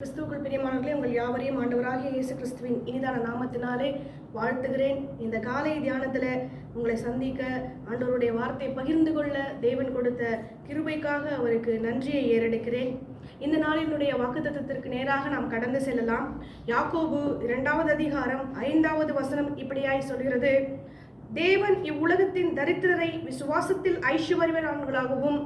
கிறிஸ்துவுக்குள் பிரியமானவர்களே, உங்கள் யாவரையும் ஆண்டவராகிய இயேசு கிறிஸ்துவின் இனிதான நாமத்தினாலே வாழ்த்துகிறேன். இந்த காலை தியானத்தில் உங்களை சந்திக்க, ஆண்டவருடைய வார்த்தை பகிர்ந்து கொள்ள தேவன் கொடுத்த கிருபைக்காக அவருக்கு நன்றியை ஏறெடுக்கிறேன். இந்த நாளினுடைய வாக்குத்தத்தத்திற்கு நேராக நாம் கடந்து செல்லலாம். யாக்கோபு 2வது அதிகாரம் 5வது வசனம் இப்படியாய் சொல்கிறது: தேவன் இவ்வுலகத்தின் தரித்திரரை விசுவாசத்தில் ஐஸ்வர்யவான்களாகவும்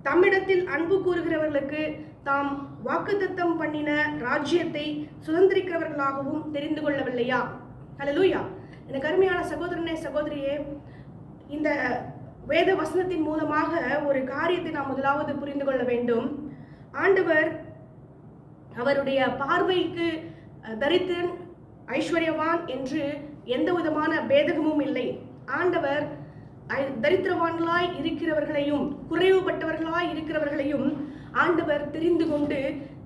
தம்மிடத்தில் அன்பு கூறுகிறவர்களுக்கு தாம் வாக்குத்தத்தம் பண்ணின ராஜ்யத்தை சுதந்திரிக்கிறவர்களாகவும் தெரிந்து கொள்ளவில்லையா? ஹல்லேலூயா! எனக்கு அருமையான சகோதரனே, சகோதரியே, இந்த வேத வசனத்தின் மூலமாக ஒரு காரியத்தை நாம் முதலாவது புரிந்து கொள்ள வேண்டும். ஆண்டவர் அவருடைய பார்வைக்கு தரித்திரன் ஐஸ்வர்யவான் என்று எந்த விதமான பேதகமும் இல்லை. ஆண்டவர் தரித்திரவான்களாய் இருக்கிறவர்களையும் குறைவுபட்டவர்களாய் இருக்கிறவர்களையும் ஆண்டவர் தெரிந்து கொண்டு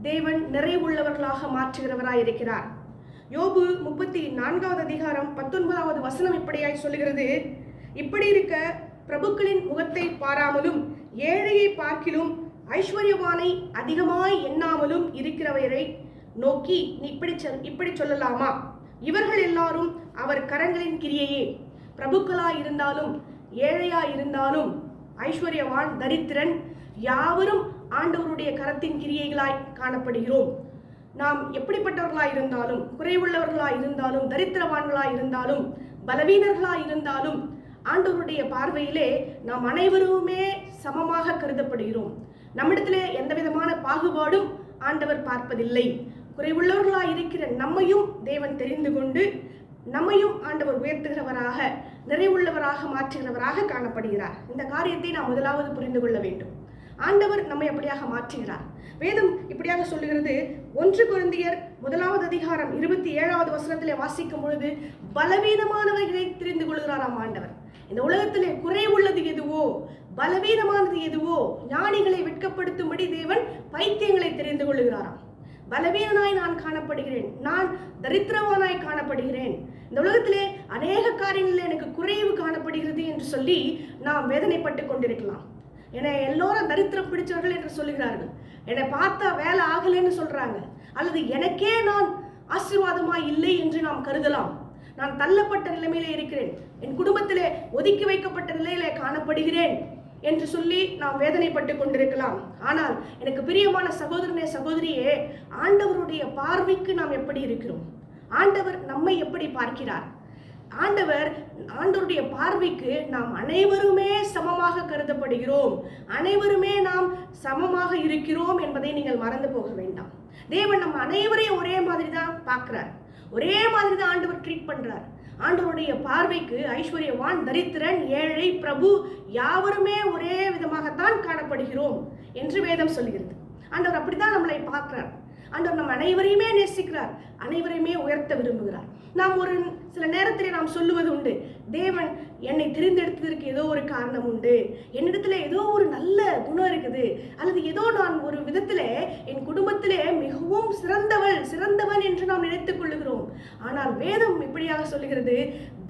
தேவன் நிறைவுள்ளவர்களாக மாற்றுகிறவராய் இருக்கிறார். யோபு 34வது அதிகாரம் 19வது வசனம் இப்படியாய் சொல்லுகிறது: இப்படி இருக்க பிரபுக்களின் முகத்தை பாராமலும் ஏழையை பார்க்கிலும் ஐஸ்வர்யவானை அதிகமாய் எண்ணாமலும் இருக்கிறவரை நோக்கி நீ இப்படி சொல்லலாமா? இவர்கள் எல்லாரும் அவர் கரங்களின் கிரியையே. பிரபுக்களாய் இருந்தாலும் ஏழையாய் இருந்தாலும் ஐஸ்வர்யவான் தரித்திரன் யாவரும் ஆண்டவருடைய கரத்தின் கிரியைகளாய் காணப்படுகிறோம். நாம் எப்படிப்பட்டவர்களாய் இருந்தாலும், குறைவுள்ளவர்களாய் இருந்தாலும், தரித்திரவான்களாய் இருந்தாலும், பலவீனர்களாய் இருந்தாலும் ஆண்டவருடைய பார்வையிலே நாம் அனைவருமே சமமாக கருதப்படுகிறோம். நம்மிடத்திலே எந்த விதமான பாகுபாடும் ஆண்டவர் பார்ப்பதில்லை. குறைவுள்ளவர்களாய் இருக்கிற நம்மையும் தேவன் தெரிந்து கொண்டு நம்மையும் ஆண்டவர் உயர்த்துகிறவராக, நிறைவுள்ளவராக மாற்றுகிறவராக காணப்படுகிறார். இந்த காரியத்தை நாம் முதலாவது புரிந்து கொள்ள வேண்டும். ஆண்டவர் நம்மை அப்படியாக மாற்றுகிறார். வேதம் இப்படியாக சொல்லுகிறது. 1 கொரிந்தியர் 1வது அதிகாரம் 27வது வசனத்திலே வாசிக்கும் பொழுது பலவீனமானவர்களை தெரிந்து கொள்கிறாராம் ஆண்டவர். இந்த உலகத்திலே குறைவுள்ளது எதுவோ, பலவீனமானது எதுவோ, ஞானிகளை வெட்கப்படுத்தும்படி தேவன் பைத்தியங்களை தெரிந்து கொள்கிறாராம். பலவீனனாய் நான் காணப்படுகிறேன், நான் தரித்திரவானாய் காணப்படுகிறேன், இந்த உலகத்திலே அநேக காரியங்களில் எனக்கு குறைவு காணப்படுகிறது என்று சொல்லி நாம் வேதனைப்பட்டு கொண்டிருக்கலாம். என்னை எல்லோரும் தரித்திரம் பிடிச்சவர்கள் என்று சொல்லுகிறார்கள். என்னை பார்த்தா வேலை ஆகலைன்னு சொல்றாங்க. அல்லது எனக்கே நான் ஆசீர்வாதமாய் இல்லை என்று நாம் கருதலாம். நான் தள்ளப்பட்ட நிலைமையிலே இருக்கிறேன், என் குடும்பத்திலே ஒதுக்கி வைக்கப்பட்ட நிலையிலே காணப்படுகிறேன் என்று சொல்லி நாம் வேதனைப்பட்டு கொண்டிருக்கலாம். ஆனால் எனக்கு பிரியமான சகோதரனே, சகோதரியே, ஆண்டவருடைய பார்வைக்கு நாம் எப்படி இருக்கிறோம்? ஆண்டவர் நம்மை எப்படி பார்க்கிறார்? ஆண்டவருடைய பார்வைக்கு நாம் அனைவருமே சமமாக கருதப்படுகிறோம். அனைவருமே நாம் சமமாக இருக்கிறோம் என்பதை நீங்கள் மறந்து போக வேண்டாம். தேவன் நம்ம அனைவரையும் ஒரே மாதிரி தான் பார்க்கிறார். ஒரே மாதிரி தான் ஆண்டவர் ட்ரீட் பண்றார். ஆண்டவருடைய பார்வைக்கு ஐஸ்வர்யவான், தரித்திரன், ஏழை, பிரபு யாவருமே ஒரே விதமாகத்தான் காணப்படுகிறோம் என்று வேதம் சொல்கிறது. ஆண்டவர் அப்படித்தான் நம்மளை பார்க்கிறார். ஆண்டவர் நம்ம அனைவரையுமே நேசிக்கிறார், அனைவரையுமே உயர்த்த விரும்புகிறார். நாம் ஒரு சில நேரத்திலே நாம் சொல்லுவது உண்டு, தேவன் என்னை தெரிந்தெடுத்ததற்கு ஏதோ ஒரு காரணம் உண்டு, என்னிடத்துல ஏதோ ஒரு நல்ல குணம் இருக்குது, அல்லது ஏதோ நான் ஒரு விதத்திலே என் குடும்பத்திலே மிகவும் சிறந்தவன் என்று நாம் நினைத்துக் கொள்ளுகிறோம். ஆனால் வேதம் இப்படியாக சொல்லுகிறது,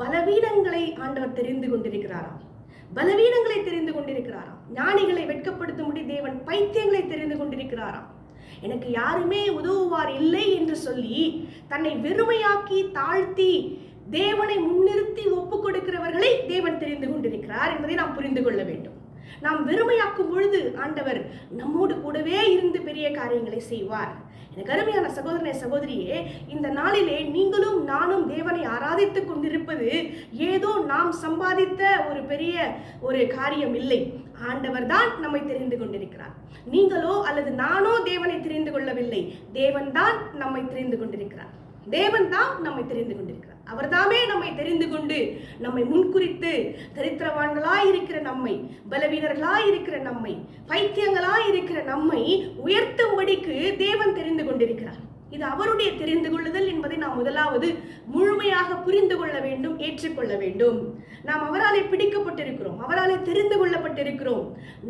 பலவீனங்களை ஆண்டவர் தெரிந்து கொண்டிருக்கிறாராம். பலவீனங்களை தெரிந்து கொண்டிருக்கிறாராம். ஞானிகளை வெட்கப்படுத்தும்படி தேவன் பைத்தியங்களை தெரிந்து கொண்டிருக்கிறாராம். எனக்கு யாருமே உதவுவார் இல்லை என்று சொல்லி தன்னை வெறுமையாக்கி தாழ்த்தி தேவனை முன்னிறுத்தி ஒப்பு கொடுக்கிறவர்களை தேவன் தெரிந்து கொண்டிருக்கிறார் என்பதை நாம் புரிந்து கொள்ள வேண்டும். நாம் வெறுமையாக்கும் பொழுது ஆண்டவர் நம்மோடு கூடவே இருந்து பெரிய காரியங்களை செய்வார். எனக்கு அருமையான சகோதரனே, சகோதரியே, இந்த நாளிலே நீங்களும் நானும் தேவனை ஆராதித்துக் கொண்டிருப்பது ஏதோ நாம் சம்பாதித்த ஒரு பெரிய ஒரு காரியம் இல்லை. ஆண்டவர் தான் நம்மை தெரிந்து கொண்டிருக்கிறார். நீங்களோ அல்லது நானோ தேவனை தெரிந்து கொள்ளவில்லை. தேவன் தான் நம்மை தெரிந்து கொண்டிருக்கிறார். தேவன் தான் நம்மை தெரிந்து கொண்டிருக்கிறார். அவர்தாமே நம்மை தெரிந்து கொண்டு நம்மை முன்குறித்து தரித்திரவான்களாய் இருக்கிற நம்மை, பலவீனர்களாய் இருக்கிற நம்மை, பைத்தியங்களாய் இருக்கிற நம்மை உயர்த்தும்படிக்கு தேவன் தெரிந்து கொண்டிருக்கிறார். இது அவருடைய தெரிந்து கொள்ளுதல் என்பதை நாம் முதலாவது முழுமையாக புரிந்து கொள்ள வேண்டும், ஏற்றுக்கொள்ள வேண்டும். நாம் அவராலே பிடிக்கப்பட்டிருக்கிறோம், அவராலே தெரிந்து கொள்ளப்பட்டிருக்கிறோம்.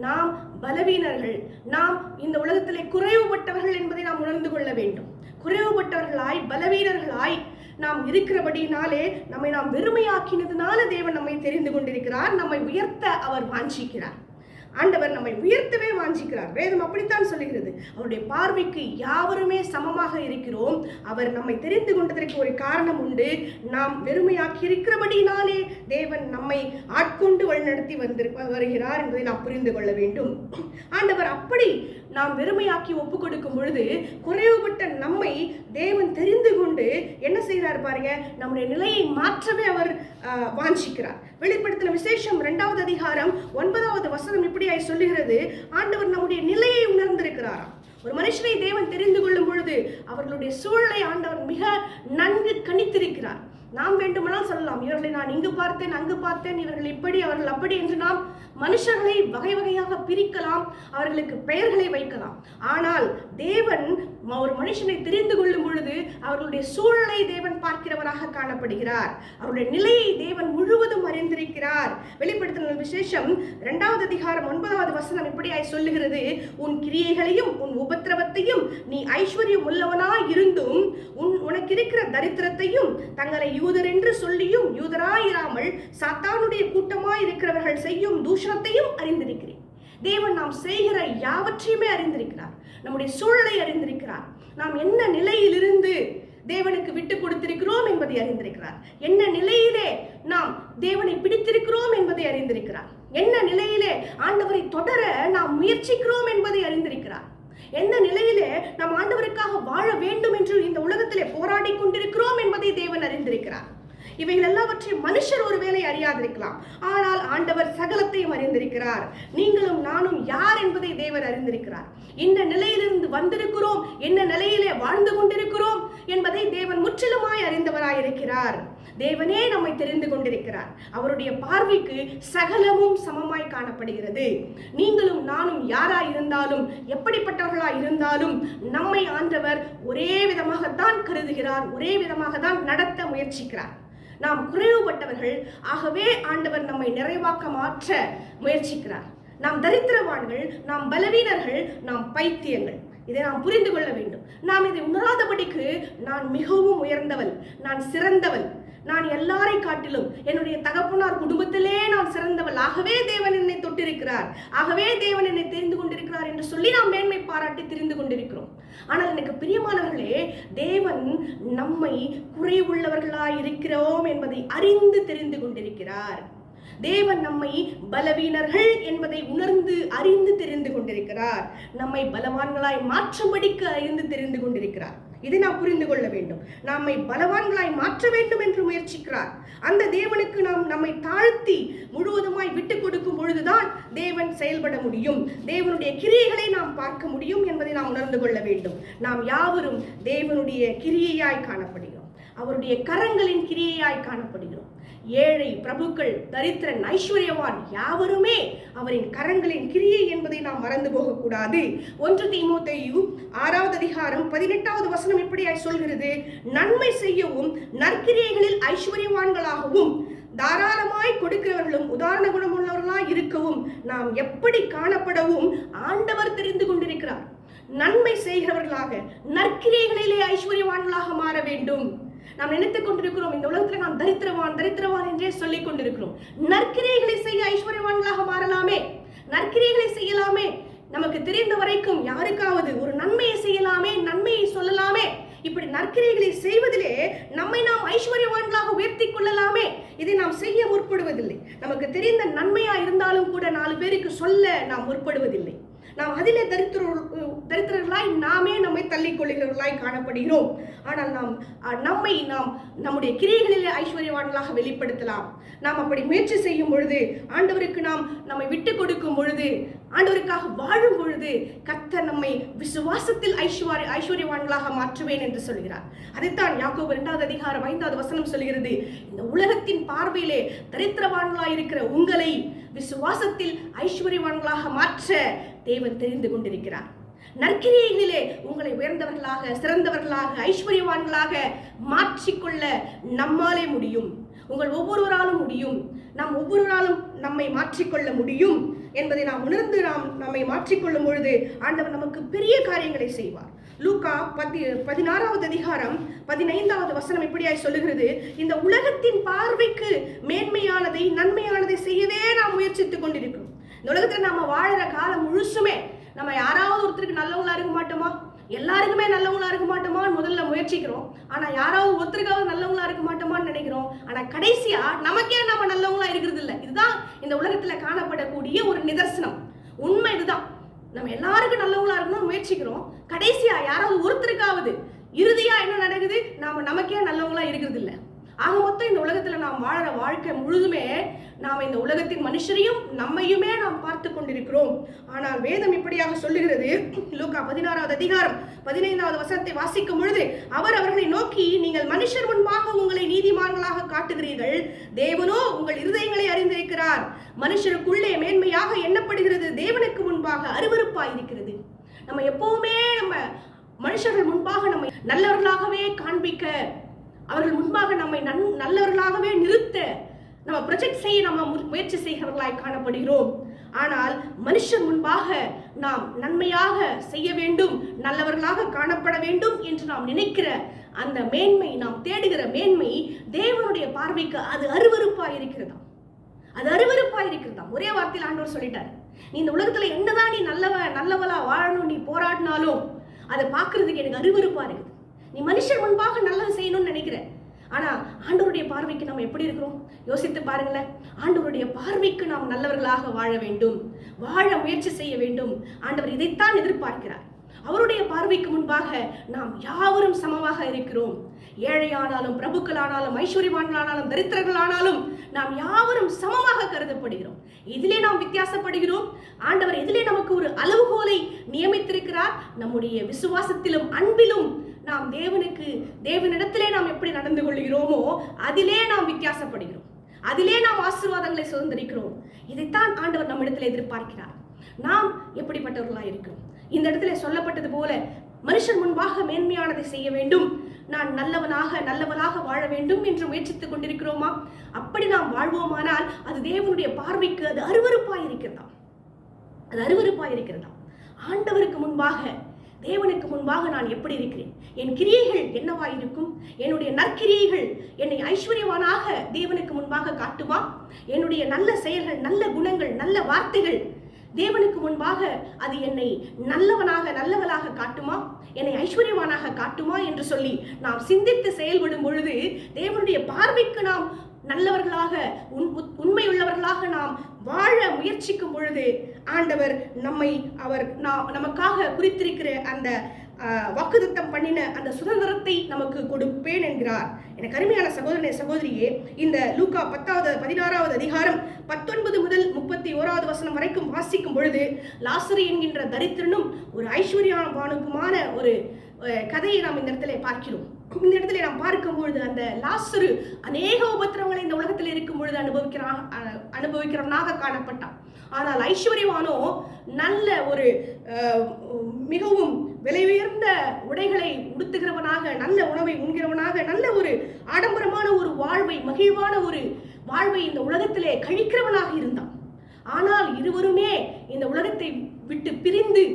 நாம் பலவீனர்கள், நாம் இந்த உலகத்திலே குறைவுபட்டவர்கள் என்பதை நாம் உணர்ந்து கொள்ள வேண்டும். குறைவுபட்டவர்களாய், பலவீனர்களாய் நாம் இருக்கிறபடினாலே நம்மை நாம் வெறுமையாக்கினதுனால தேவன் நம்மை தெரிந்து கொண்டிருக்கிறார். நம்மை உயர்த்த அவர் வாஞ்சிக்கிறார். ஆண்டவர் நம்மை உயர்த்தவே வாஞ்சிக்கிறார். வேதம் அப்படித்தான் சொல்லுகிறது. அவருடைய பார்வைக்கு யாவருமே சமமாக இருக்கிறோம். அவர் நம்மை தெரிந்து கொண்டதற்கு ஒரு காரணம் உண்டு. நாம் வெறுமையாக்கி இருக்கிறபடினாலே தேவன் நம்மை ஆட்கொண்டு வழிநடத்தி வருகிறார் என்பதை நாம் புரிந்து கொள்ள வேண்டும். ஆண்டவர் அப்படி நாம் வெறுமையாக்கி ஒப்பு கொடுக்கும் பொழுது குறைவுபட்ட நம்மை தேவன் தெரிந்து கொண்டு என்ன செய்கிறார் பாருங்க, நம்முடைய நிலையை மாற்றவே அவர் வாஞ்சிக்கிறார். வெளிப்படுத்தின விசேஷம் 2வது அதிகாரம் 9வது வசனம் இப்படியாய் சொல்லுகிறது, ஆண்டவர் நம்முடைய நிலையை உணர்ந்திருக்கிறாராம். ஒரு மனுஷனை தேவன் தெரிந்து கொள்ளும் பொழுது அவர்களுடைய சூழலை ஆண்டவர் மிக நன்கு கணித்திருக்கிறார். நாம் வேண்டுமானால் சொல்லலாம், இவர்களை நான் இங்கு பார்த்தேன் அங்கு பார்த்தேன், இவர்கள் இப்படி அவர்கள் அப்படி என்று நாம் மனுஷர்களை வகை வகையாக பிரிக்கலாம், அவர்களுக்கு பெயர்களை வைக்கலாம். ஆனால் தேவன் ஒரு மனுஷனை தெரிந்து கொள்ளும் பொழுது அவர்களுடைய சூழலை தேவன் பார்க்கிறவராக காணப்படுகிறார். அவருடைய நிலையை தேவன் முழுவதும் அறிந்திருக்கிறார். வெளிப்படுத்தின விசேஷம் 2வது அதிகாரம் 9வது வசனம் இப்படியாய் சொல்லுகிறது, உன் கிரியைகளையும் உன் உபத்திரவத்தையும் நீ ஐஸ்வர்யம் உள்ளவனாய் இருந்தும் உனக்கு இருக்கிற தரித்திரத்தையும் தங்களை யூதர் என்று சொல்லியும் யூதராயிராமல் சாத்தானுடைய கூட்டமாய் இருக்கிறவர்கள் செய்யும் தூஷணத்தையும் அறிந்திருக்கிறேன். தேவன் நாம் செய்கிற யாவற்றையுமே அறிந்திருக்கிறார். நம்முடைய சூழலை அறிந்திருக்கிறார். நாம் என்ன நிலையிலிருந்து தேவனுக்கு விட்டு கொடுத்திருக்கிறோம் என்பதை அறிந்திருக்கிறார். என்ன நிலையிலே நாம் தேவனை பிடித்திருக்கிறோம் என்பதை அறிந்திருக்கிறார். என்ன நிலையிலே ஆண்டவரை தொடர நாம் முயற்சிக்கிறோம் என்பதை அறிந்திருக்கிறார். என்ன நிலையிலே நாம் ஆண்டவருக்காக வாழ வேண்டும் என்று இந்த உலகத்திலே போராடி கொண்டிருக்கிறோம் என்பதை தேவன் அறிந்திருக்கிறார். இவைகள் எல்லாவற்றையும் மனுஷர் ஒருவேளை அறியாதிருக்கலாம், ஆனால் ஆண்டவர் சகலத்தையும் அறிந்திருக்கிறார். நீங்களும் நானும் யார் என்பதை தேவன் அறிந்திருக்கிறார். இந்த நிலையிலிருந்து வந்திருக்கிறோம், என்ன நிலையிலே வாழ்ந்து கொண்டிருக்கிறோம் என்பதை தேவன் முற்றிலுமாய் அறிந்தவராயிருக்கிறார். தேவனே நம்மை தெரிந்து கொண்டிருக்கிறார். அவருடைய பார்வைக்கு சகலமும் சமமாய் காணப்படுகிறது. நீங்களும் நானும் யாராய் இருந்தாலும் எப்படிப்பட்டவர்களாய் இருந்தாலும் நம்மை ஆண்டவர் ஒரே விதமாகத்தான் கருதுகிறார், ஒரே விதமாக தான் நடத்த முயற்சிக்கிறார். நாம் குறைவுபட்டவர்கள், ஆகவே ஆண்டவர் நம்மை நிறைவாக்க மாற்ற முயற்சிக்கிறார். நாம் தரித்திரவான்கள், நாம் பலவீனர்கள், நாம் பைத்தியங்கள். இதை நாம் புரிந்து கொள்ள வேண்டும். நாம் இதை உணராதபடிக்கு நான் மிகவும் உயர்ந்தவள், நான் சிறந்தவள், நான் எல்லாரை காட்டிலும் என்னுடைய தகப்பனார் குடும்பத்திலே நான் சிறந்தவள், ஆகவே தேவன் என்னை தொட்டிருக்கிறார், ஆகவே தேவன் என்னை தெரிந்து கொண்டிருக்கிறார் என்று சொல்லி நாம் மேன்மை பாராட்டி தெரிந்து கொண்டிருக்கிறோம். ஆனால் எனக்கு பிரியமானவர்களே, தேவன் நம்மை குறைவுள்ளவர்களாய் இருக்கிறோம் என்பதை அறிந்து தெரிந்து கொண்டிருக்கிறார். தேவன் நம்மை பலவீனர்கள் என்பதை உணர்ந்து அறிந்து தெரிந்து கொண்டிருக்கிறார். நம்மை பலவான்களாய் மாற்றும்படிக்கு அறிந்து தெரிந்து கொண்டிருக்கிறார். இதை நாம் புரிந்து கொள்ள வேண்டும். நம்மை பலவான்களாய் மாற்ற வேண்டும் என்று முயற்சிக்கிறார். அந்த தேவனுக்கு நாம் நம்மை தாழ்த்தி முழுவதுமாய் விட்டு கொடுக்கும் பொழுதுதான் தேவன் செயல்பட முடியும், தேவனுடைய கிரியைகளை நாம் பார்க்க முடியும் என்பதை நாம் உணர்ந்து கொள்ள வேண்டும். நாம் யாவரும் தேவனுடைய கிரியையாய் காணப்படுகிறோம், அவருடைய கரங்களின் கிரியையாய் காணப்படுகிறோம். ஏழை, பிரபுக்கள், தரித்திரன், ஐஸ்வர்யவான் யாவருமே அவரின் கரங்களின் கிரியை என்பதை நாம் மறந்து போகக்கூடாது. 1 தீமோத்தேயு 6வது அதிகாரம் 18வது வசனம் இப்படியாய் சொல்கிறது, நன்மை செய்யவும் நற்கிரியைகளில் ஐஸ்வர்யவான்களாகவும் தாராளமாய் கொடுக்கிறவர்களும் உதாரண குணமுள்ளவர்களாய் இருக்கவும் நாம் எப்படி காணப்படவும் ஆண்டவர் தெரிந்து கொண்டிருக்கிறார். நன்மை செய்கிறவர்களாக, நற்கிரியைகளிலே ஐஸ்வர்யவான்களாக மாற வேண்டும். நாம் நினைத்துக் கொண்டிருக்கிறோம், இந்த உலகத்துல நாம் தரித்திரவான் தரித்திரவான் என்றே சொல்லிக் கொண்டிருக்கிறோம். நற்கிரியைகளை செய்ய ஐஸ்வர்யவான்களாக மாறலாமே, நற்கிரியைகளை செய்யலாமே. நமக்கு தெரிந்த வரைக்கும் யாருக்காவது ஒரு நன்மையை செய்யலாமே, நன்மையை சொல்லலாமே. இப்படி நற்கிரியைகளை செய்வதிலே நம்மை நாம் ஐஸ்வர்யவான்களாக உயர்த்தி கொள்ளலாமே. இதை நாம் செய்ய முற்படுவதில்லை. நமக்கு தெரிந்த நன்மையா இருந்தாலும் கூட 4 பேருக்கு சொல்ல நாம் முற்படுவதில்லை. நாம் அதிலே தரித்திரர்களாய் நாமே நம்மை தள்ளிக் கொள்ளுகிறவர்களாய் காணப்படுகிறோம். ஆனால் நாம் நம்முடைய கிரியைகளிலே ஐஸ்வர்யவான்களாக வெளிப்படுத்தலாம். நாம் அப்படி முயற்சி செய்யும் பொழுது, ஆண்டவருக்கு நாம் நம்மை விட்டு கொடுக்கும் பொழுது, ஆண்டவருக்காக வாழும் பொழுது, கர்த்தர் நம்மை விசுவாசத்தில் ஐஸ்வர்யவான்களாக மாற்றுவேன் என்று சொல்கிறார். அதைத்தான் யாக்கோபு 2வது அதிகாரம் 5வது வசனம் சொல்கிறது, இந்த உலகத்தின் பார்வையிலே தரித்திரவான்களாய் இருக்கிற உங்களை விசுவாசத்தில் ஐஸ்வர்யவான்களாக மாற்ற தேவன் தெரிந்து கொண்டிருக்கிறார். நற்கிரியைகளிலே உங்களை உயர்ந்தவர்களாக, சிறந்தவர்களாக, ஐஸ்வர்யவான்களாக மாற்றிக்கொள்ள நம்மாலே முடியும். உங்கள் ஒவ்வொருவராலும் முடியும். நாம் ஒவ்வொருவராலும் நம்மை மாற்றிக்கொள்ள முடியும் என்பதை நாம் உணர்ந்து நம்மை மாற்றிக்கொள்ளும் பொழுது ஆண்டவர் நமக்கு பெரிய காரியங்களை செய்வார். லூக்கா 16வது அதிகாரம் 15வது வசனம் இப்படியாய் சொல்லுகிறது, இந்த உலகத்தின் பார்வைக்கு மேன்மையானதை, நன்மையானதை செய்யவே நாம் முயற்சித்துக் கொண்டிருக்கிறோம். இந்த உலகத்துல நாம வாழற காலம் முழுசுமே நம்ம யாராவது ஒருத்தருக்கு நல்லவங்களா இருக்க மாட்டோமா? எல்லாருக்குமே நல்லவங்களா இருக்க மாட்டோமான்னு முதல்ல முயற்சிக்கிறோம். ஆனா யாராவது ஒருத்தருக்காவது நல்லவங்களா இருக்க மாட்டோமான்னு நினைக்கிறோம். ஆனா கடைசியா நமக்கே நம்ம நல்லவங்களா இருக்கிறது இல்லை. இதுதான் இந்த உலகத்துல காணப்படக்கூடிய ஒரு நிதர்சனம். உண்மை இதுதான். நம்ம எல்லாருக்கும் நல்லவங்களா இருக்கணும்னு முயற்சிக்கிறோம். கடைசியா யாராவது ஒருத்தருக்காவது இறுதியா என்ன நடக்குது? நமக்கே நல்லவங்களா இருக்கிறது இல்லை. ஆக மொத்தம் இந்த உலகத்துல நாம் வாழற வாழ்க்கை முழுதுமே நாம் இந்த உலகத்தின் மனுஷரையும் நம்மையுமே நாம் பார்த்து கொண்டிருக்கிறோம். ஆனால் வேதம் இப்படியாக சொல்லுகிறது. லூக்கா 16வது அதிகாரம் 15வது வசனத்தை வாசிக்கும் பொழுது, அவர் அவர்களை நோக்கி, நீங்கள் மனுஷர் முன்பாக உங்களை நீதிமான்களாக காட்டுகிறீர்கள், தேவனோ உங்கள் இருதயங்களை அறிந்திருக்கிறார். மனுஷருக்குள்ளே மேன்மையாக எண்ணப்படுகிறது, தேவனுக்கு முன்பாக அருவருப்பாய் இருக்கிறது. நம்ம எப்பவுமே நம்ம மனுஷர்கள் முன்பாக நம்மை நல்லவர்களாகவே காண்பிக்க, அவர்கள் முன்பாக நம்மை நல்லவர்களாகவே நிறுத்த நம்ம ப்ரொஜெக்ட் செய்ய நம்ம முயற்சி செய்கிறவர்களாய் காணப்படுகிறோம். ஆனால் மனுஷன் முன்பாக நாம் நன்மையாக செய்ய வேண்டும், நல்லவர்களாக காணப்பட வேண்டும் என்று நாம் நினைக்கிற அந்த மேன்மை, நாம் தேடுகிற மேன்மை தேவனுடைய பார்வைக்கு அது அருவருப்பாய் இருக்கிறதாம். அது அருவருப்பாய் இருக்கிறதாம். ஒரே வார்த்தையில் ஆண்டவர் சொல்லிட்டார், நீ இந்த உலகத்துல என்னதான் நீ நல்லவளா வாழணும் நீ போராடினாலும் அதை பார்க்கறதுக்கு எனக்கு அருவருப்பா இருக்குது. நீ மனுஷன் முன்பாக நல்லது செய்யணும்னு நினைக்கிற, ஆனா ஆண்டவருடைய பார்வைக்கு நம்ம எப்படி இருக்கிறோம் யோசித்து பாருங்களேன். ஆண்டவருடைய பார்வைக்கு நாம் நல்லவர்களாக வாழ வேண்டும், வாழ முயற்சி செய்ய வேண்டும். ஆண்டவர் இதைத்தான் எதிர்பார்க்கிறார். அவருடைய பார்வைக்கு முன்பாக நாம் யாவரும் சமமாக இருக்கிறோம். ஏழையானாலும், பிரபுக்களானாலும், ஐஸ்வர்யவான்களானாலும், தரித்திரர்களானாலும் நாம் யாவரும் சமமாக கருதப்படுகிறோம். இதிலே நாம் வித்தியாசப்படுகிறோம். ஆண்டவர் இதிலே நமக்கு ஒரு அளவுகோலை நியமித்திருக்கிறார். நம்முடைய விசுவாசத்திலும் அன்பிலும் நாம் தேவனிடத்திலே நாம் எப்படி நடந்து கொள்கிறோமோ அதிலே நாம் வித்தியாசப்படுகிறோம். அதிலே நாம் ஆசீர்வாதங்களை சுதந்திரிக்கிறோம். இதைத்தான் ஆண்டவர் நம்மிடத்தில் எதிர்பார்க்கிறார். நாம் எப்படிப்பட்டவர்களாக இருக்கிறோம்? இந்த இடத்துல சொல்லப்பட்டது போல மனுஷன் முன்பாக மேன்மையானதை செய்ய வேண்டும், நான் நல்லவனாக வாழ வேண்டும் என்று முயற்சித்துக் கொண்டிருக்கிறோமா? அப்படி நாம் வாழ்வோமானால் அது தேவனுடைய பார்வைக்கு அது அருவருப்பாய் இருக்கிறதா? அது அருவருப்பாய் இருக்கிறதா? ஆண்டவருக்கு முன்பாக, தேவனுக்கு முன்பாக நான் எப்படி இருக்கிறேன்? என் கிரியைகள் என்னவாய் இருக்கும்? என்னுடைய நற்கிரியைகள் என்னை ஐஸ்வர்யவானாக தேவனுக்கு முன்பாக காட்டுமா? என்னுடைய நல்ல செயல்கள், நல்ல குணங்கள், நல்ல வார்த்தைகள் தேவனுக்கு முன்பாக அது என்னை நல்லவளாக காட்டுமா? என்னை ஐஸ்வர்யவானாக காட்டுமா என்று சொல்லி நாம் சிந்தித்து செயல்படும் பொழுது, தேவனுடைய பார்வைக்கு நாம் நல்லவர்களாக, உண்மையுள்ளவர்களாக நாம் வாழ முயற்சிக்கும் பொழுது ஆண்டவர் நமக்காக குறித்திருக்கிற அந்த வாக்குத்தத்தம் பண்ணின அந்த சுதந்திரத்தை நமக்கு கொடுப்பேன் என்கிறார். எனக்கு அருமையான சகோதரனே, சகோதரியே, இந்த லூக்கா 16வது அதிகாரம் 19 முதல் 31வது வசனம் வரைக்கும் வாசிக்கும் பொழுது, லாசரு என்கின்ற தரித்திரனும் ஒரு ஐஸ்வர்யவானுக்குமான ஒரு கதையை நாம் இந்த இடத்துல பார்க்கிறோம். இந்த இடத்துல நாம் பார்க்கும் பொழுது அந்த லாசரு அநேக உபத்திரவங்களை இந்த உலகத்தில் இருக்கும் பொழுது அனுபவிக்கிறவனாக காணப்பட்டான். ஆனால் ஐஸ்வர்யவானோ நல்ல ஒரு மிகவும் விலை உயர்ந்த உடைகளை உடுத்துகிறவனாக, நல்ல உணவை உண்கிறவனாக, நல்ல ஒரு ஆடம்பரமான ஒரு வாழ்வை, மகிழ்வான ஒரு வாழ்வை இந்த உலகத்திலே கழிக்கிறவனாக இருந்தான். ஆனால் இருவருமே இந்த உலகத்தை விட்டு பிரிந்து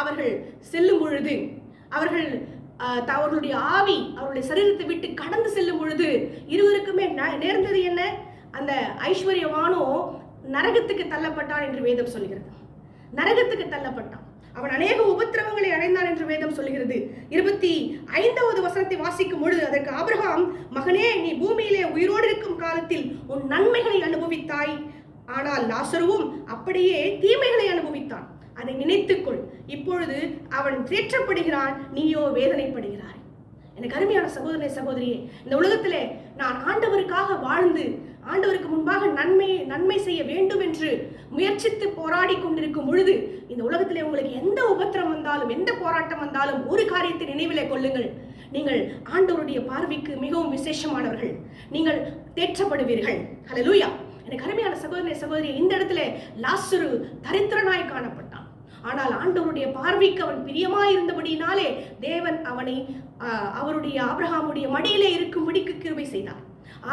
அவர்கள் செல்லும் பொழுது, அவர்களுடைய ஆவி அவருடைய சரீரத்தை விட்டு கடந்து செல்லும் பொழுது இருவருக்குமே நேர்ந்தது என்ன? அந்த ஐஸ்வர்யவானோ நரகத்துக்கு தள்ளப்பட்டான் என்று வேதம் சொல்கிறது. நரகத்துக்கு தள்ளப்பட்டான். அவன் அநேக உபத்திரவங்களை அடைந்தான் என்று வேதம் சொல்கிறது. 25வது வசனத்தை வாசிக்கும் பொழுது, அதற்கு ஆபிரகாம், மகனே, நீ பூமியிலே உயிரோடு இருக்கும் காலத்தில் உன் நன்மைகளை அனுபவித்தாய், ஆனால் லாசருவும் அப்படியே தீமைகளை அனுபவித்தான். அதை நினைத்துக்கொள். இப்பொழுது அவன் தேற்றப்படுகிறான், நீயோ வேதனைப்படுகிறாய். எனக்கு அருமையான சகோதரனே, சகோதரியே, இந்த உலகத்திலே நான் ஆண்டவருக்காக வாழ்ந்து ஆண்டவருக்கு முன்பாக நன்மை செய்ய வேண்டும் என்று முயற்சித்து போராடி கொண்டிருக்கும் பொழுது, இந்த உலகத்திலே உங்களுக்கு எந்த உபத்திரம் வந்தாலும், எந்த போராட்டம் வந்தாலும், ஒரு காரியத்தை நினைவிலே கொள்ளுங்கள். நீங்கள் ஆண்டவருடைய பார்வைக்கு மிகவும் விசேஷமானவர்கள். நீங்கள் தேற்றப்படுவீர்கள். ஹல்லேலூயா. எனக்கு அருமையான சகோதரனே, சகோதரியே, இந்த இடத்துல லாசரு தரித்திரனாய் காணப்பட்டான். ஆனால் ஆண்டவருடைய பார்வைக்கு அவன் பிரியமாயிருந்தபடியினாலே தேவன் அவனை அவருடைய ஆபிரகாமுடைய மடியிலே இருக்கும்படிக்கு கிருபை செய்தார்.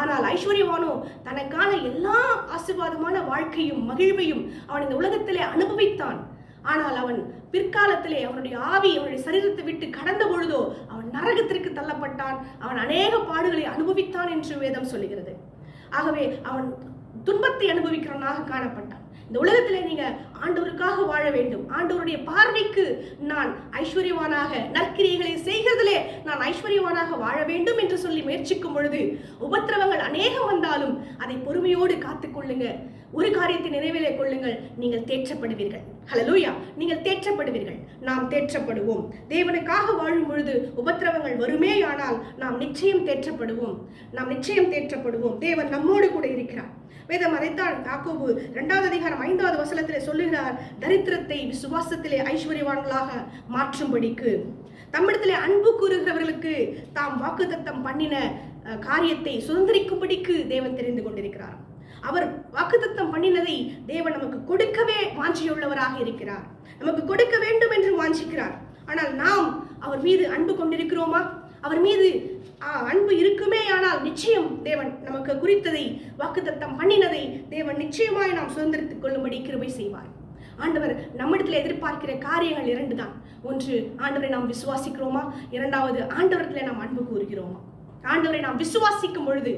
ஆனால் ஐஸ்வர்யவானோ தனக்கான எல்லா ஆசீர்வாதமான வாழ்க்கையும் மகிழ்வையும் அவன் இந்த உலகத்திலே அனுபவித்தான். ஆனால் அவன் பிற்காலத்திலே அவனுடைய ஆவி அவனுடைய சரீரத்தை விட்டு கடந்த பொழுதோ அவன் நரகத்திற்கு தள்ளப்பட்டான். அவன் அநேக பாடுகளை அனுபவித்தான் என்று வேதம் சொல்லுகிறது. ஆகவே அவன் துன்பத்தை அனுபவிக்கிறவனாக காணப்பட்டான். இந்த உலகத்திலே நீங்க ஆண்டவருக்காக வாழ வேண்டும். ஆண்டவருடைய பார்வைக்கு நான் ஐஸ்வர்யவானாக, நற்கிரியைகளை செய்கிறதிலே நான் ஐஸ்வர்யவானாக வாழ வேண்டும் என்று சொல்லி முயற்சிக்கும் பொழுது உபத்திரவங்கள் அநேகம் வந்தாலும் அதை பொறுமையோடு காத்துக்கொள்ளுங்க. ஒரு காரியத்தை நினைவிலே கொள்ளுங்கள், நீங்கள் தேற்றப்படுவீர்கள். ஹல்லேலூயா! நீங்கள் தேற்றப்படுவீர்கள். நாம் தேற்றப்படுவோம். தேவனுக்காக வாழும் பொழுது உபத்திரவங்கள் வருமேயானால் நாம் நிச்சயம் தேற்றப்படுவோம். நாம் நிச்சயம் தேற்றப்படுவோம். தேவன் நம்மோடு கூட இருக்கிறார். வேதம் அதைத்தான் யாக்கோபு 2வது அதிகாரம் 5வது வசனத்திலே சொல்லுகிறார், தரித்திரத்தை விசுவாசத்திலே ஐஸ்வர்யவான்களாக மாற்றும்படிக்கு. தம்மிடத்திலே அன்பு கூறுகிறவர்களுக்கு தாம் வாக்குத்தத்தம் பண்ணின காரியத்தை சுதந்திரிக்கும்படிக்கு தேவன் தெரிந்து கொண்டிருக்கிறார். அவர் வாக்குத்தத்தம் பண்ணினதை தேவன் நமக்கு கொடுக்கவே வாஞ்சியுள்ளவராக இருக்கிறார். நமக்கு கொடுக்க வேண்டும் என்று வாஞ்சிக்கிறார். ஆனால் நாம் அவர் மீது அன்பு கொண்டிருக்கிறோமா? அவர் மீது அன்பு இருக்குமே ஆனால் நிச்சயம் தேவன் நமக்கு குறித்ததை, வாக்குத்தத்தம் பண்ணினதை தேவன் நிச்சயமாய் நாம் சுதந்திரித்துக் கொள்ளும்படி கிருபை செய்வார். ஆண்டவர் நம்மிடத்தில் எதிர்பார்க்கிற காரியங்கள் 2 தான். ஒன்று, ஆண்டவரை நாம் விசுவாசிக்கிறோமா? 2வது, ஆண்டவரத்தில் நாம் அன்பு கூறுகிறோமா? ஆண்டவரை நாம் விசுவாசிக்கும் பொழுது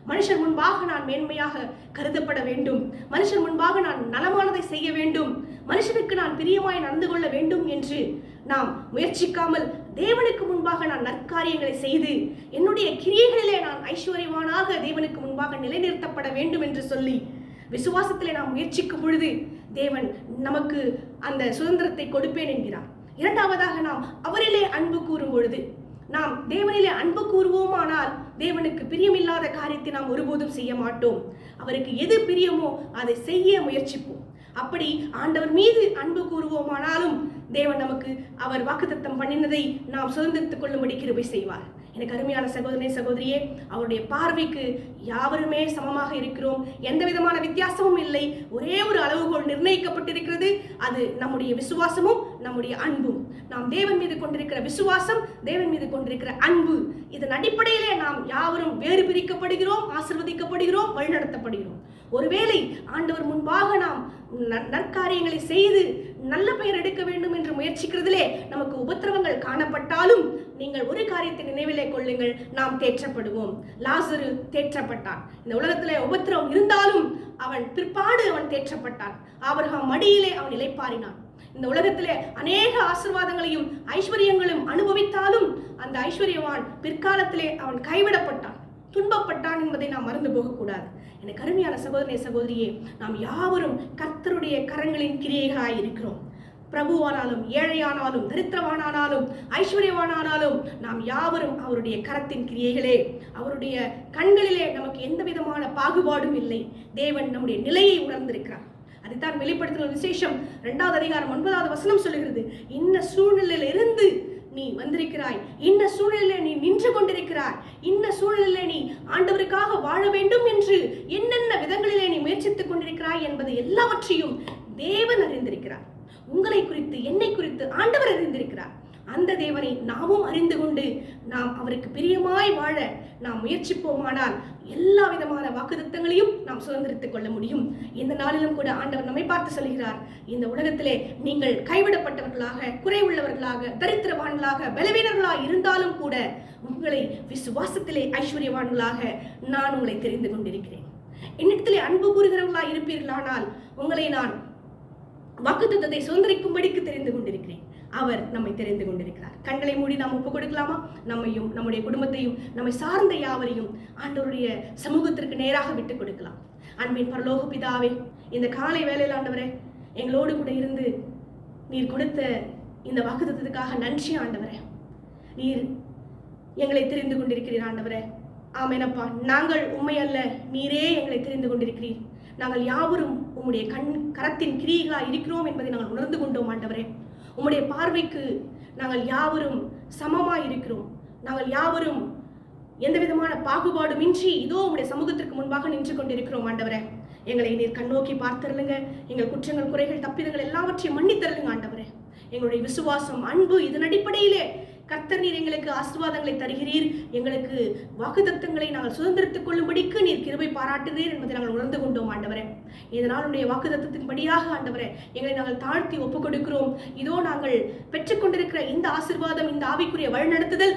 மனுஷர் முன்பாக நான் மேன்மையாக கருதப்பட வேண்டும், மனுஷர் முன்பாக நான் நலமானதை செய்ய வேண்டும், மனுஷனுக்கு நான் பிரியமாய் நடந்து கொள்ள வேண்டும் என்று நாம் முயற்சிக்காமல் தேவனுக்கு முன்பாக நான் நற்காரியங்களை செய்து என்னுடைய கிரியைகளிலே நான் ஐஸ்வர்யவானாக தேவனுக்கு முன்பாக நிலைநிறுத்தப்பட வேண்டும் என்று சொல்லி விசுவாசத்திலே நாம் முயற்சிக்கும் பொழுது தேவன் நமக்கு அந்த சுதந்திரத்தை கொடுப்பேன் என்கிறார். 2வதாக நாம் அவரிலே அன்பு கூறும் பொழுது, நாம் தேவனிலே அன்பு கூறுவோமானால் தேவனுக்கு பிரியமில்லாத காரியத்தை நாம் ஒருபோதும் செய்ய மாட்டோம். அவருக்கு எது பிரியமோ அதை செய்ய முயற்சிப்போம். அப்படி ஆண்டவர் மீது அன்பு கூறுவோமானாலும் தேவன் நமக்கு அவர் வாக்குத்தத்தம் பண்ணினதை நாம் சுதந்திரித்துக் கொள்ளும்படி கிருபை செய்வார். எனக்கு அருமையான சகோதரனே, சகோதரியே, அவருடைய பார்வைக்கு யாவருமே சமமாக இருக்கிறோம். எந்த விதமான வித்தியாசமும் இல்லை. ஒரே ஒரு அளவுகோல் நிர்ணயிக்கப்பட்டிருக்கிறது. அது நம்முடைய விசுவாசமும் நம்முடைய அன்பும். நாம் தேவன் மீது கொண்டிருக்கிற விசுவாசம், தேவன் மீது கொண்டிருக்கிற அன்பு, இதன் அடிப்படையிலே நாம் யாவரும் வேறு பிரிக்கப்படுகிறோம், ஆசீர்வதிக்கப்படுகிறோம், வழிநடத்தப்படுகிறோம். ஒருவேளை ஆண்டவர் முன்பாக நாம் நற்காரியங்களை செய்து நல்ல பெயர் எடுக்க வேண்டும் என்று முயற்சிக்கிறதிலே நமக்கு உபத்திரவங்கள் காணப்பட்டாலும் நீங்கள் ஒரு காரியத்தை நினைவிலே கொள்ளுங்கள், நாம் தேற்றப்படுவோம். லாசரு தேற்றப்பட்டான். இந்த உலகத்திலே உபத்திரவம் இருந்தாலும் அவன் பிற்பாடு அவன் தேற்றப்பட்டான். ஆபிரகாம் மடியிலே அவன் இளைப்பாறினான். இந்த உலகத்திலே அநேக ஆசீர்வாதங்களையும் ஐஸ்வர்யங்களும் அனுபவித்தாலும் அந்த ஐஸ்வர்யவான் பிற்காலத்திலே அவன் கைவிடப்பட்டான், துன்பப்பட்டான் என்பதை நாம் மறந்து போகக்கூடாது. எனக்கு அருமையான சகோதரனே, சகோதரியே, நாம் யாவரும் கர்த்தருடைய கரங்களின் கிரியைகளாய் இருக்கிறோம். பிரபுவானாலும், ஏழையானாலும், தரித்திரவானானாலும், ஐஸ்வர்யவானானாலும் நாம் யாவரும் அவருடைய கரத்தின் கிரியைகளே. அவருடைய கண்களிலே நமக்கு எந்த விதமான பாகுபாடும் இல்லை. தேவன் நம்முடைய நிலையை உணர்ந்திருக்கிறார். அதைத்தான் வெளிப்படுத்தின விசேஷம் 2வது அதிகாரம் 9வது வசனம் சொல்லுகிறது, இன்ன சூழ்நிலையில இருந்து நீ வந்திருக்கிறாய், இன்ன சூழ்நிலையில நீ நின்று கொண்டிருக்கிறாய், இன்ன சூழ்நிலையில நீ ஆண்டவருக்காக வாழ வேண்டும் என்று என்னென்ன விதங்களிலே நீ முயற்சித்துக் கொண்டிருக்கிறாய் என்பதை எல்லாவற்றையும் தேவன் அறிந்திருக்கிறார். உங்களை குறித்து, என்னை குறித்து ஆண்டவர் அறிந்திருக்கிறார். அந்த தேவனை நாமும் அறிந்து கொண்டு நாம் அவருக்கு பிரியமாய் வாழ நாம் முயற்சிப்போமானால் எல்லா விதமான வாக்குத்தத்தங்களையும் நாம் சுதந்திரித்துக் கொள்ள முடியும். இந்த நாளிலும் கூட ஆண்டவர் நம்மை பார்த்து சொல்கிறார், இந்த உலகத்திலே நீங்கள் கைவிடப்பட்டவர்களாக, குறைவுள்ளவர்களாக, தரித்திரவான்களாக, பலவீனர்களாக இருந்தாலும் கூட உங்களை விசுவாசத்திலே ஐஸ்வர்யவான்களாக நான் உங்களை தெரிந்து கொண்டிருக்கிறேன். என்னிடத்திலே அன்பு கூறுகிறவர்களாக இருப்பீர்களானால் உங்களை நான் வாக்குத்தத்தத்தை சுதந்திரிக்கும்படிக்கு தெரிந்து கொண்டிருக்கிறேன். அவர் நம்மை தெரிந்து கொண்டிருக்கிறார். கண்களை மூடி நாம் ஒப்புக் கொடுக்கலாமா? நம்மையும், நம்முடைய குடும்பத்தையும், நம்மை சார்ந்த யாவரையும் ஆண்டவருடைய சமூகத்திற்கு நேராக விட்டுக் கொடுக்கலாம். அன்பின் பரலோக பிதாவே, இந்த காலை வேளையில் ஆண்டவரே எங்களோடு கூட இருந்து நீர் கொடுத்த இந்த வாக்குத்தத்தத்துக்காக நன்றி ஆண்டவரே. நீர் எங்களை தெரிந்து கொண்டிருக்கிறீர் ஆண்டவரே. ஆமெனப்பா, நாங்கள் உண்மை அல்ல, நீரே எங்களை தெரிந்து கொண்டிருக்கிறீர். நாங்கள் யாவரும் உம்முடைய கரத்தின் கிரியைகளாய் இருக்கிறோம் என்பதை நாங்கள் உணர்ந்து கொண்டோம் ஆண்டவரே. உம்முடைய பார்வைக்கு நாங்கள் யாவரும் சமமாய் இருக்கிறோம். நாங்கள் யாவரும் எந்த விதமான பாகுபாடுமின்றி இதோ உம்முடைய சமூகத்திற்கு முன்பாக நின்று கொண்டிருக்கிறோம் ஆண்டவரே. எங்களை நீர் கண்ணோக்கி பார்த்தருளுங்க. எங்கள் குற்றங்கள், குறைகள், தப்பிதங்கள் எல்லாவற்றையும் மன்னித்தருளுங்க ஆண்டவரே. எங்களுடைய விசுவாசம், அன்பு, இதன் அடிப்படையிலே கர்த்தர் நீர் எங்களுக்கு ஆசீர்வாதங்களை தருகிறீர். எங்களுக்கு வாக்குத்தத்தங்களை நாங்கள் சுதந்திரித்துக் கொள்ளும்படிக்கு நீர் கிருபை பாராட்டுகிறீர் என்பதை நாங்கள் உணர்ந்து கொண்டோம் ஆண்டவரே. இதனால் உடைய வாக்குத்தத்தத்தின்படியாக ஆண்டவரே எங்களை நாங்கள் தாழ்த்தி ஒப்புக் கொடுக்கிறோம். இதோ நாங்கள் பெற்றுக்கொண்டிருக்கிற இந்த ஆசீர்வாதம், இந்த ஆவிக்குரிய வழிநடத்துதல்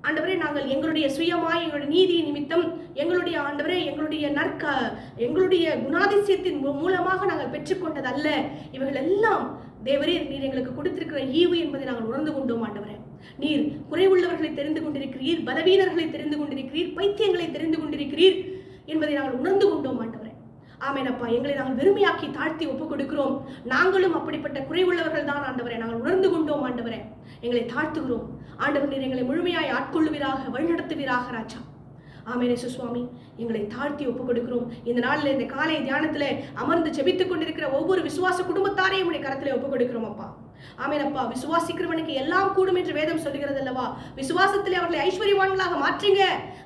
ஆண்டவரே, நாங்கள் எங்களுடைய சுயமாய் எங்களுடைய நீதி நிமித்தம் எங்களுடைய ஆண்டவரே எங்களுடைய குணாதிசயத்தின் மூலமாக நாங்கள் பெற்றுக்கொண்டது அல்ல. இவைகள் எல்லாம் தேவரே நீர் எங்களுக்கு கொடுத்திருக்கிற ஈவு என்பதை நாங்கள் உணர்ந்து கொண்டோம் ஆண்டவரே. நீர் குறைவுள்ளவர்களை தெரிந்து கொண்டிருக்கிறீர், பலவீனர்களை தெரிந்து கொண்டிருக்கிறீர், பைத்தியங்களை தெரிந்து கொண்டிருக்கிறீர் என்பதை நாங்கள் உணர்ந்து கொண்டோம் ஆண்டவரே. ஆமேனப்பா, எங்களை நாங்கள் வெறுமையாக்கி தாழ்த்தி ஒப்புக் கொடுக்கிறோம். நாங்களும் அப்படிப்பட்ட குறைவுள்ளவர்கள் தான் ஆண்டவரே, நாங்கள் உணர்ந்து கொண்டோம் ஆண்டவரே. எங்களை தாழ்த்துகிறோம் ஆண்டவர். நீர் எங்களை முழுமையாய் ஆட்கொள்ளுவீராக, வழிநடத்துவீராக ராஜா. ஆமென் இயேசு சுவாமி, எங்களை தாழ்த்தி ஒப்புக் கொடுக்கிறோம். இந்த நாளில் இந்த காலை தியானத்துல அமர்ந்து ஜெபித்துக் கொண்டிருக்கிற ஒவ்வொரு விசுவாச குடும்பத்தாரையும் உடைய கரத்திலே ஒப்புக் கொடுக்கிறோம் அப்பா. ஆமெனப்பா, விசுவாசிக்கிறவனுக்கு எல்லாம் கூடும் என்று வேதம் சொல்கிறது அல்லவா? விசுவாசத்திலே அவர்களை ஐஸ்வர்யவான்களாக மாற்றுங்க.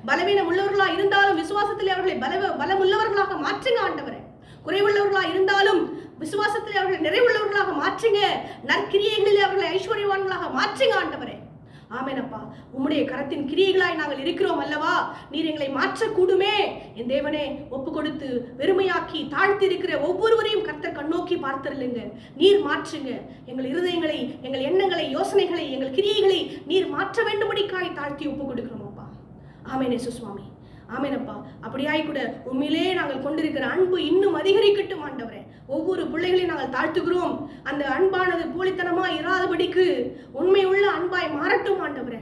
பலவீனம் உள்ளவர்களா இருந்தாலும் விசுவாசத்திலே அவர்களை பலமுள்ளவர்களாக மாற்றுங்க ஆண்டவரே. குறைவுள்ளவர்களா இருந்தாலும் விசுவாசத்திலே அவர்களை நிறைவுள்ளவர்களாக மாற்றுங்க. நற்கிரியைகளிலே அவர்களை ஐஸ்வர்யவான்களாக மாற்றுங்க ஆண்டவரே. ஆமெனப்பா, உம்முடைய கரத்தின் கிரியைகளாய் நாங்கள் இருக்கிறோம் அல்லவா? நீர் எங்களை மாற்றக்கூடுமே. என் தேவனே, ஒப்பு கொடுத்து வெறுமையாக்கி தாழ்த்தி இருக்கிற ஒவ்வொருவரையும் கர்த்தர் கண்ணோக்கி பார்த்தருளுங்க. நீர் மாற்றுங்க. எங்கள் இருதயங்களை, எங்கள் எண்ணங்களை, யோசனைகளை, எங்கள் கிரியைகளை நீர் மாற்ற வேண்டும்படிக்காய் தாழ்த்தி ஒப்பு கொடுக்கிறோம் அப்பா. ஆமென் இயேசு சுவாமி. ஆமெனப்பா, அப்படியாய் கூட உண்மையிலே நாங்கள் கொண்டிருக்கிற அன்பு இன்னும் அதிகரிக்கட்டும் ஆண்டவரே. ஒவ்வொரு பிள்ளைகளையும் நாங்கள் தாழ்த்துகிறோம். அந்த அன்பானது போலித்தனமாய் இராதபடிக்கு உண்மையுள்ள அன்பாய் மாறட்டும் ஆண்டவரே.